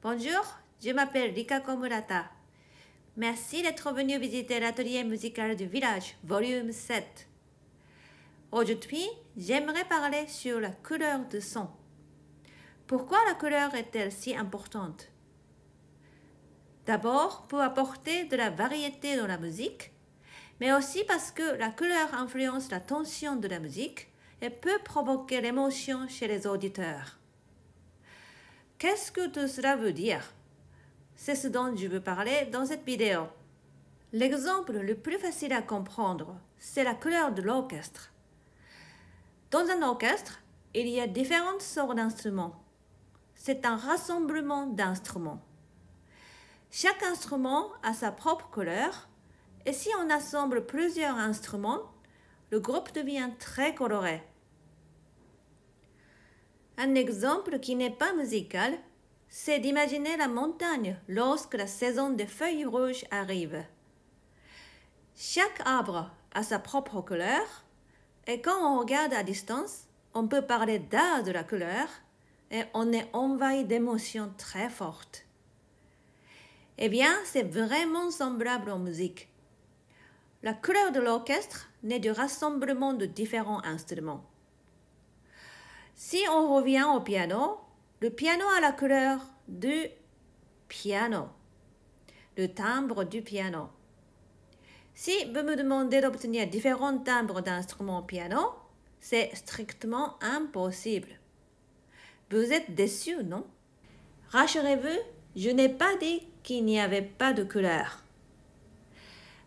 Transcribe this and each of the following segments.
Bonjour, je m'appelle Rikako Murata. Merci d'être venu visiter l'atelier musical du village, volume 7. Aujourd'hui, j'aimerais parler sur la couleur de son. Pourquoi la couleur est-elle si importante? D'abord, pour apporter de la variété dans la musique, mais aussi parce que la couleur influence la tension de la musique et peut provoquer l'émotion chez les auditeurs. Qu'est-ce que tout cela veut dire? C'est ce dont je veux parler dans cette vidéo. L'exemple le plus facile à comprendre, c'est la couleur de l'orchestre. Dans un orchestre, il y a différentes sortes d'instruments. C'est un rassemblement d'instruments. Chaque instrument a sa propre couleur, et si on assemble plusieurs instruments, le groupe devient très coloré. Un exemple qui n'est pas musical, c'est d'imaginer la montagne lorsque la saison des feuilles rouges arrive. Chaque arbre a sa propre couleur, et quand on regarde à distance, on peut parler d'art de la couleur, et on est envahi d'émotions très fortes. Eh bien, c'est vraiment semblable en musique. La couleur de l'orchestre naît du rassemblement de différents instruments. Si on revient au piano, le piano a la couleur du piano, le timbre du piano. Si vous me demandez d'obtenir différents timbres d'instruments piano, c'est strictement impossible. Vous êtes déçus, non? Rassurez-vous, je n'ai pas dit qu'il n'y avait pas de couleur.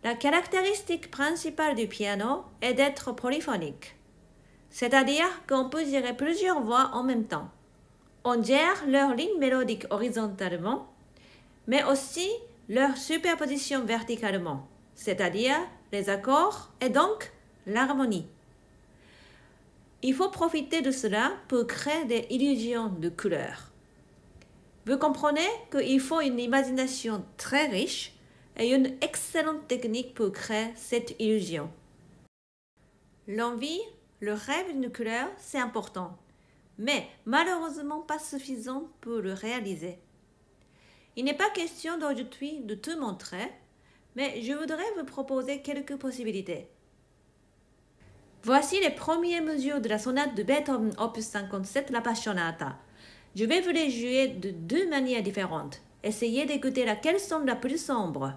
La caractéristique principale du piano est d'être polyphonique, c'est-à-dire qu'on peut gérer plusieurs voix en même temps. On gère leurs lignes mélodiques horizontalement, mais aussi leur superposition verticalement, c'est-à-dire les accords et donc l'harmonie. Il faut profiter de cela pour créer des illusions de couleurs. Vous comprenez qu'il faut une imagination très riche et une excellente technique pour créer cette illusion. L'envie, le rêve d'une couleur, c'est important, mais malheureusement pas suffisant pour le réaliser. Il n'est pas question d'aujourd'hui de tout montrer, mais je voudrais vous proposer quelques possibilités. Voici les premières mesures de la sonate de Beethoven opus 57, la Passionata. Je vais vous les jouer de deux manières différentes. Essayez d'écouter laquelle sonne la plus sombre.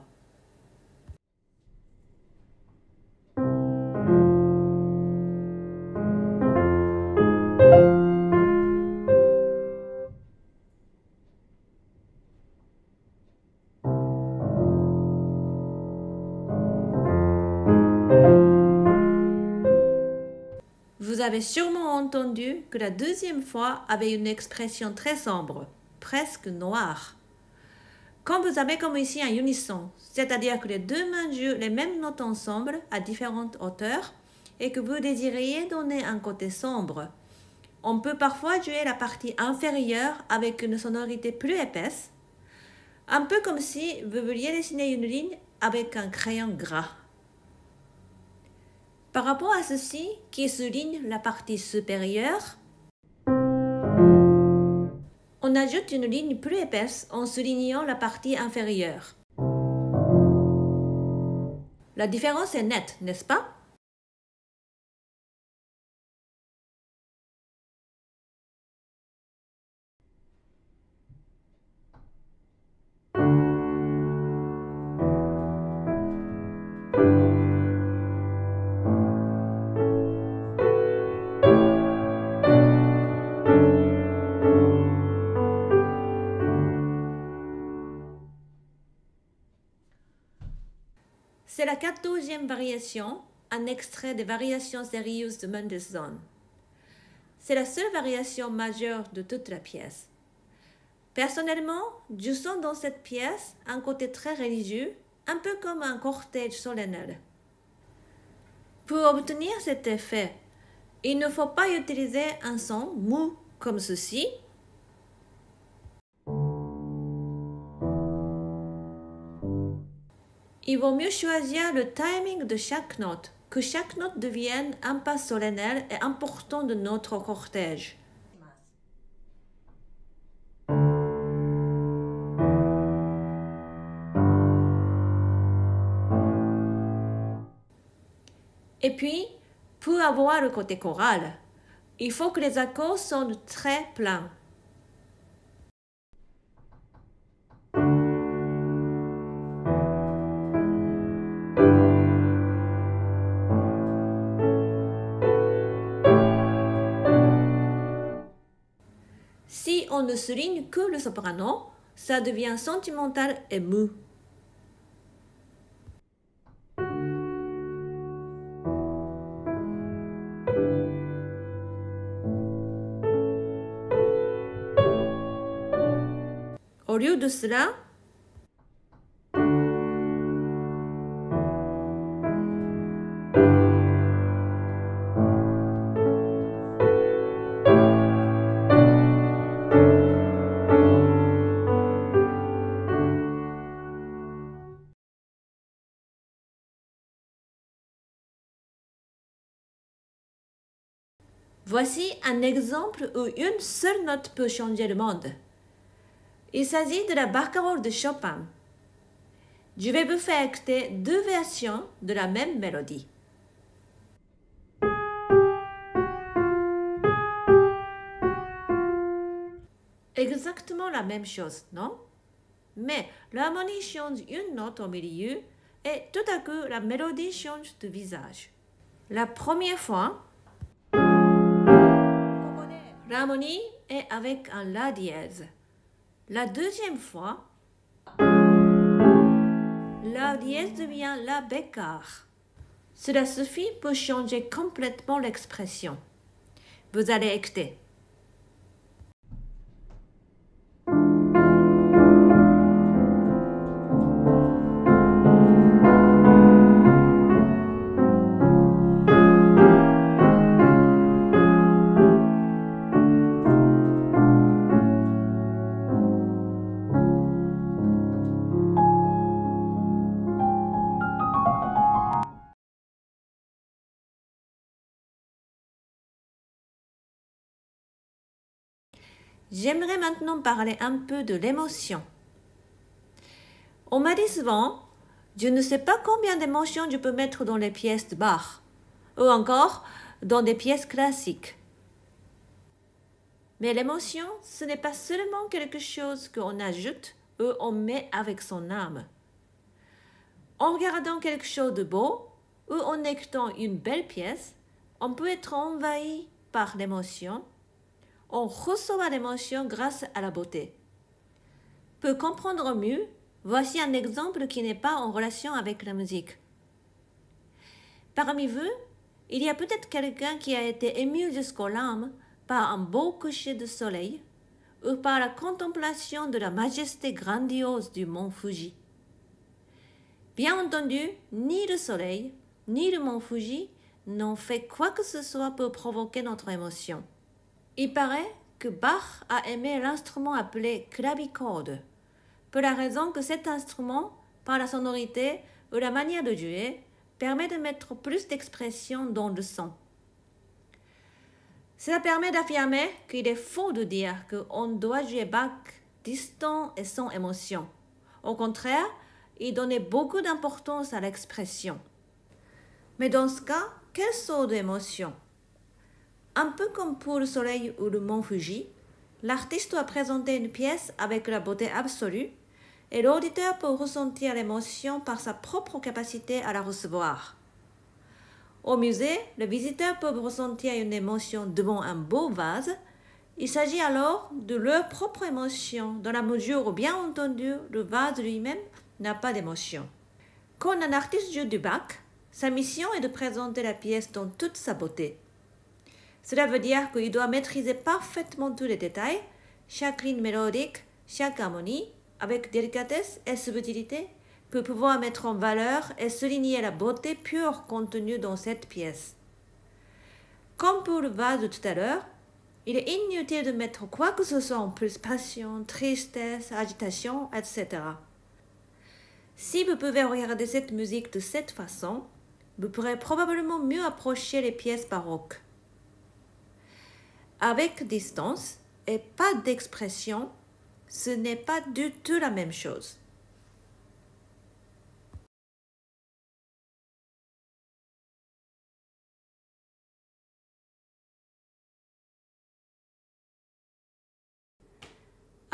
Vous avez sûrement entendu que la deuxième fois avait une expression très sombre, presque noire. Quand vous avez comme ici un unisson, c'est-à-dire que les deux mains jouent les mêmes notes ensemble à différentes hauteurs et que vous désiriez donner un côté sombre, on peut parfois jouer la partie inférieure avec une sonorité plus épaisse, un peu comme si vous vouliez dessiner une ligne avec un crayon gras. Par rapport à ceci, qui souligne la partie supérieure, on ajoute une ligne plus épaisse en soulignant la partie inférieure. La différence est nette, n'est-ce pas? C'est la 14e variation, un extrait des variations sérieuses de Mendelssohn. C'est la seule variation majeure de toute la pièce. Personnellement, je sens dans cette pièce un côté très religieux, un peu comme un cortège solennel. Pour obtenir cet effet, il ne faut pas utiliser un son mou comme ceci. Il vaut mieux choisir le timing de chaque note, que chaque note devienne un pas solennel et important de notre cortège. Et puis, pour avoir le côté choral, il faut que les accords sonnent très pleins. Si on ne souligne que le soprano, ça devient sentimental et mou. Au lieu de cela, voici un exemple où une seule note peut changer le monde. Il s'agit de la barcarolle de Chopin. Je vais vous faire écouter deux versions de la même mélodie. Exactement la même chose, non? Mais l'harmonie change une note au milieu et tout à coup la mélodie change de visage. La première fois, l'harmonie est avec un La dièse. La deuxième fois, La dièse devient La bécard. Cela suffit pour changer complètement l'expression. Vous allez écouter. J'aimerais maintenant parler un peu de l'émotion. On m'a dit souvent, je ne sais pas combien d'émotions je peux mettre dans les pièces de Bach, ou encore dans des pièces classiques. Mais l'émotion, ce n'est pas seulement quelque chose qu'on ajoute ou on met avec son âme. En regardant quelque chose de beau ou en écoutant une belle pièce, on peut être envahi par l'émotion. On reçoit l'émotion grâce à la beauté. Pour comprendre mieux, voici un exemple qui n'est pas en relation avec la musique. Parmi vous, il y a peut-être quelqu'un qui a été ému jusqu'aux larmes par un beau coucher de soleil ou par la contemplation de la majesté grandiose du mont Fuji. Bien entendu, ni le soleil, ni le mont Fuji n'ont fait quoi que ce soit pour provoquer notre émotion. Il paraît que Bach a aimé l'instrument appelé clavicorde, pour la raison que cet instrument, par la sonorité ou la manière de jouer, permet de mettre plus d'expression dans le son. Cela permet d'affirmer qu'il est faux de dire qu'on doit jouer Bach distant et sans émotion. Au contraire, il donnait beaucoup d'importance à l'expression. Mais dans ce cas, quelle sorte d'émotion? Un peu comme pour le soleil ou le mont Fuji, l'artiste doit présenter une pièce avec la beauté absolue et l'auditeur peut ressentir l'émotion par sa propre capacité à la recevoir. Au musée, le visiteur peut ressentir une émotion devant un beau vase. Il s'agit alors de leur propre émotion, dans la mesure où, bien entendu, le vase lui-même n'a pas d'émotion. Quand un artiste joue du Bach, sa mission est de présenter la pièce dans toute sa beauté. Cela veut dire qu'il doit maîtriser parfaitement tous les détails, chaque ligne mélodique, chaque harmonie, avec délicatesse et subtilité, pour pouvoir mettre en valeur et souligner la beauté pure contenue dans cette pièce. Comme pour le vase de tout à l'heure, il est inutile de mettre quoi que ce soit en plus passion, tristesse, agitation, etc. Si vous pouvez regarder cette musique de cette façon, vous pourrez probablement mieux approcher les pièces baroques. Avec distance et pas d'expression, ce n'est pas du tout la même chose.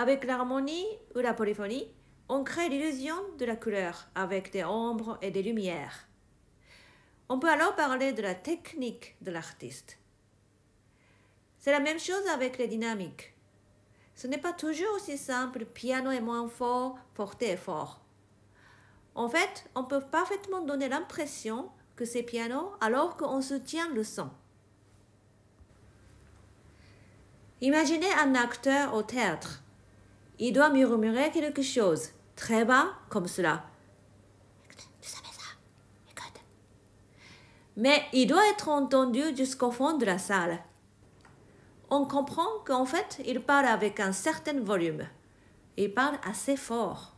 Avec l'harmonie ou la polyphonie, on crée l'illusion de la couleur avec des ombres et des lumières. On peut alors parler de la technique de l'artiste. C'est la même chose avec les dynamiques. Ce n'est pas toujours aussi simple, piano est moins fort, forte est fort. En fait, on peut parfaitement donner l'impression que c'est piano alors qu'on soutient le son. Imaginez un acteur au théâtre. Il doit murmurer quelque chose, très bas, comme cela. Tu savais ça? Écoute. Mais il doit être entendu jusqu'au fond de la salle. On comprend qu'en fait, il parle avec un certain volume. Il parle assez fort.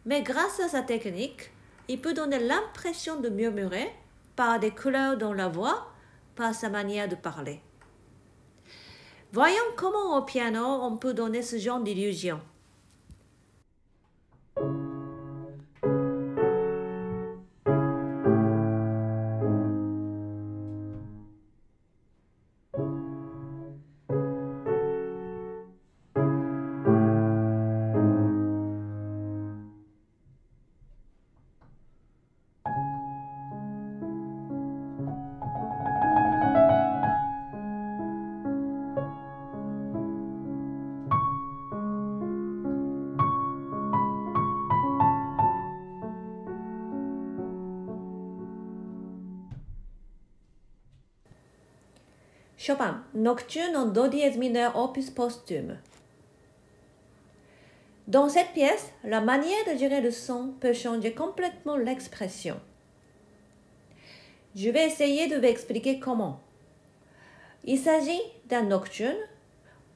Mais grâce à sa technique, il peut donner l'impression de murmurer par des couleurs dans la voix, par sa manière de parler. Voyons comment au piano on peut donner ce genre d'illusion. Chopin, Nocturne en do dièse mineur opus posthume. Dans cette pièce, la manière de gérer le son peut changer complètement l'expression. Je vais essayer de vous expliquer comment. Il s'agit d'un nocturne.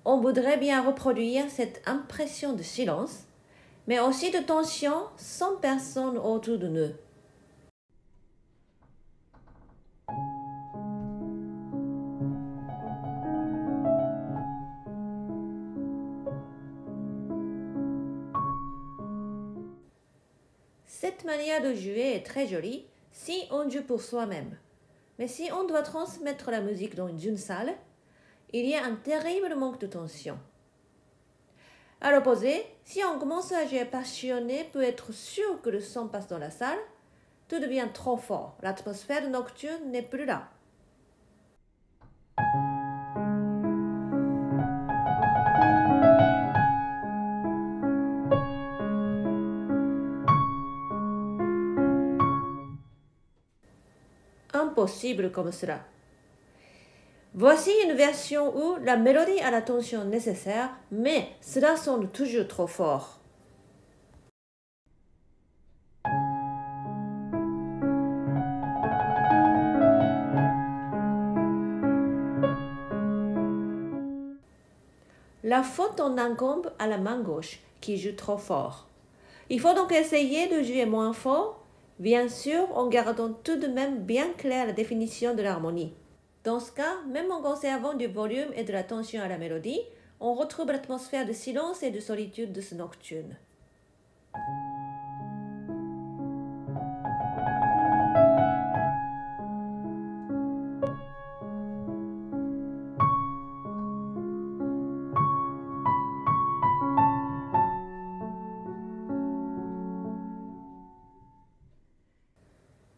On voudrait bien reproduire cette impression de silence, mais aussi de tension sans personne autour de nous. Cette manière de jouer est très jolie si on joue pour soi-même. Mais si on doit transmettre la musique dans une salle, il y a un terrible manque de tension. À l'opposé, si on commence à jouer passionné pour être sûr que le son passe dans la salle, tout devient trop fort. L'atmosphère nocturne n'est plus là. Impossible comme cela. Voici une version où la mélodie a la tension nécessaire, mais cela sonne toujours trop fort. La faute en incombe à la main gauche, qui joue trop fort. Il faut donc essayer de jouer moins fort, bien sûr en gardant tout de même bien claire la définition de l'harmonie. Dans ce cas, même en conservant du volume et de la tension à la mélodie, on retrouve l'atmosphère de silence et de solitude de ce nocturne.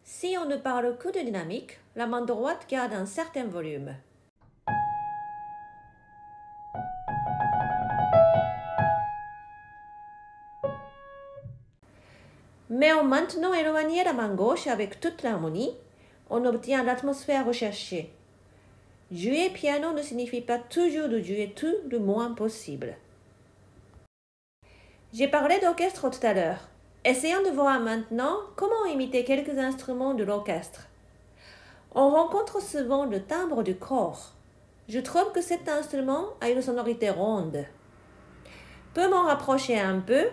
Si on ne parle que de dynamique, la main droite garde un certain volume. Mais en maintenant éloigné la main gauche avec toute l'harmonie, on obtient l'atmosphère recherchée. Jouer piano ne signifie pas toujours de jouer tout le moins possible. J'ai parlé d'orchestre tout à l'heure. Essayons de voir maintenant comment imiter quelques instruments de l'orchestre. On rencontre souvent le timbre du corps. Je trouve que cet instrument a une sonorité ronde. Pour m'en rapprocher un peu,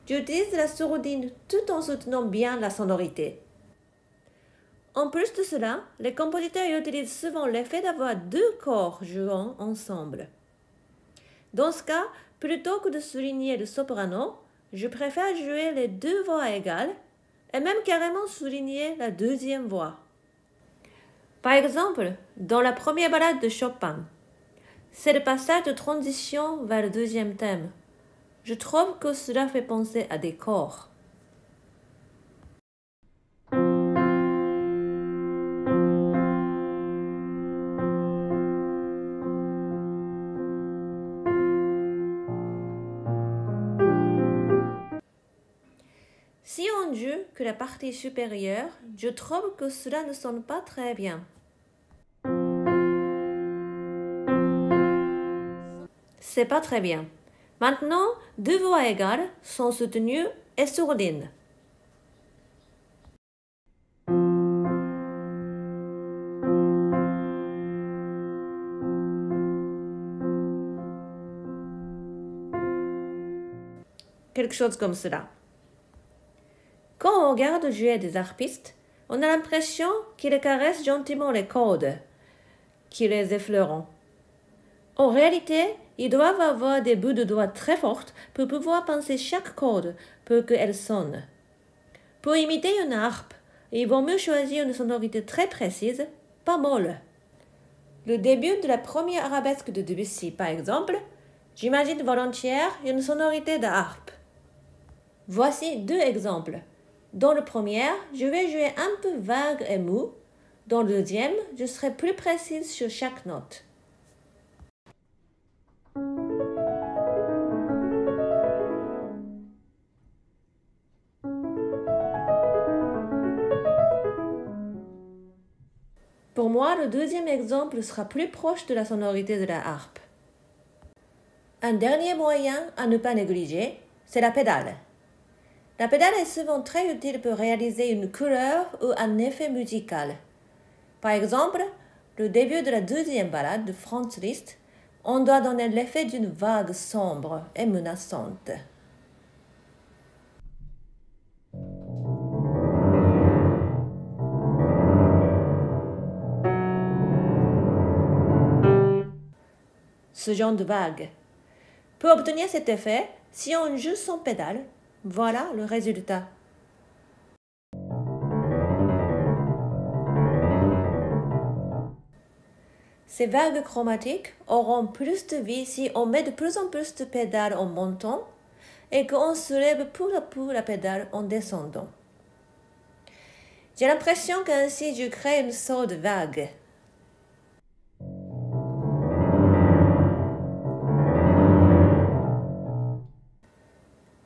j'utilise la sourdine tout en soutenant bien la sonorité. En plus de cela, les compositeurs utilisent souvent l'effet d'avoir deux corps jouant ensemble. Dans ce cas, plutôt que de souligner le soprano, je préfère jouer les deux voix égales et même carrément souligner la deuxième voix. Par exemple, dans la première ballade de Chopin, c'est le passage de transition vers le deuxième thème. je trouve que cela fait penser à des corps. Si on joue que la partie supérieure, je trouve que cela ne sonne pas très bien. C'est pas très bien. Maintenant, deux voix égales sont soutenues et sourdines. Quelque chose comme cela. Quand on regarde jouer des harpistes, on a l'impression qu'ils caressent gentiment les cordes, qu'ils les effleurent. En réalité, ils doivent avoir des bouts de doigts très forts pour pouvoir pincer chaque corde pour qu'elle sonne. Pour imiter une harpe, il vaut mieux choisir une sonorité très précise, pas molle. Le début de la première arabesque de Debussy, par exemple, j'imagine volontiers une sonorité de harpe. Voici deux exemples. Dans le premier, je vais jouer un peu vague et mou. Dans le deuxième, je serai plus précise sur chaque note. Pour moi, le deuxième exemple sera plus proche de la sonorité de la harpe. Un dernier moyen à ne pas négliger, c'est la pédale. La pédale est souvent très utile pour réaliser une couleur ou un effet musical. Par exemple, le début de la deuxième ballade de Franz Liszt, on doit donner l'effet d'une vague sombre et menaçante. Ce genre de vague. Pour obtenir cet effet, si on joue sans pédale, voilà le résultat. Ces vagues chromatiques auront plus de vie si on met de plus en plus de pédales en montant et qu'on soulève peu à peu la pédale en descendant. J'ai l'impression qu'ainsi je crée une sorte de vague.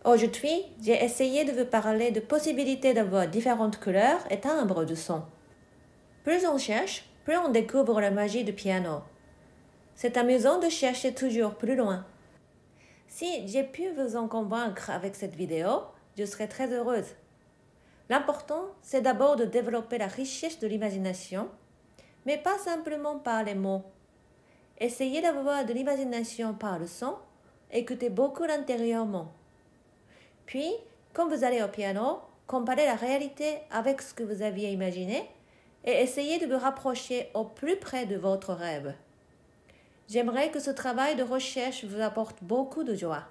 Aujourd'hui, j'ai essayé de vous parler de possibilités d'avoir différentes couleurs et timbres de son. Plus on cherche, plus on découvre la magie du piano. C'est amusant de chercher toujours plus loin. Si j'ai pu vous en convaincre avec cette vidéo, je serai très heureuse. L'important, c'est d'abord de développer la richesse de l'imagination, mais pas simplement par les mots. Essayez d'avoir de l'imagination par le son, écoutez beaucoup intérieurement. Puis, quand vous allez au piano, comparez la réalité avec ce que vous aviez imaginé et essayez de vous rapprocher au plus près de votre rêve. J'aimerais que ce travail de recherche vous apporte beaucoup de joie.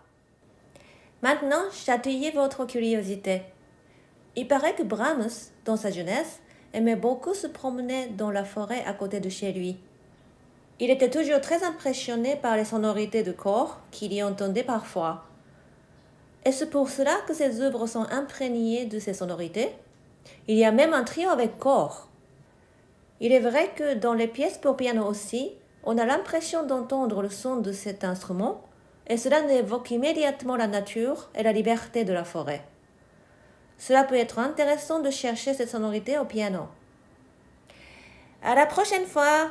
Maintenant, chatouillez votre curiosité. Il paraît que Brahms, dans sa jeunesse, aimait beaucoup se promener dans la forêt à côté de chez lui. Il était toujours très impressionné par les sonorités de corps qu'il y entendait parfois. Et c'est pour cela que ses œuvres sont imprégnées de ces sonorités. Il y a même un trio avec corps. Il est vrai que dans les pièces pour piano aussi, on a l'impression d'entendre le son de cet instrument et cela évoque immédiatement la nature et la liberté de la forêt. Cela peut être intéressant de chercher cette sonorité au piano. À la prochaine fois!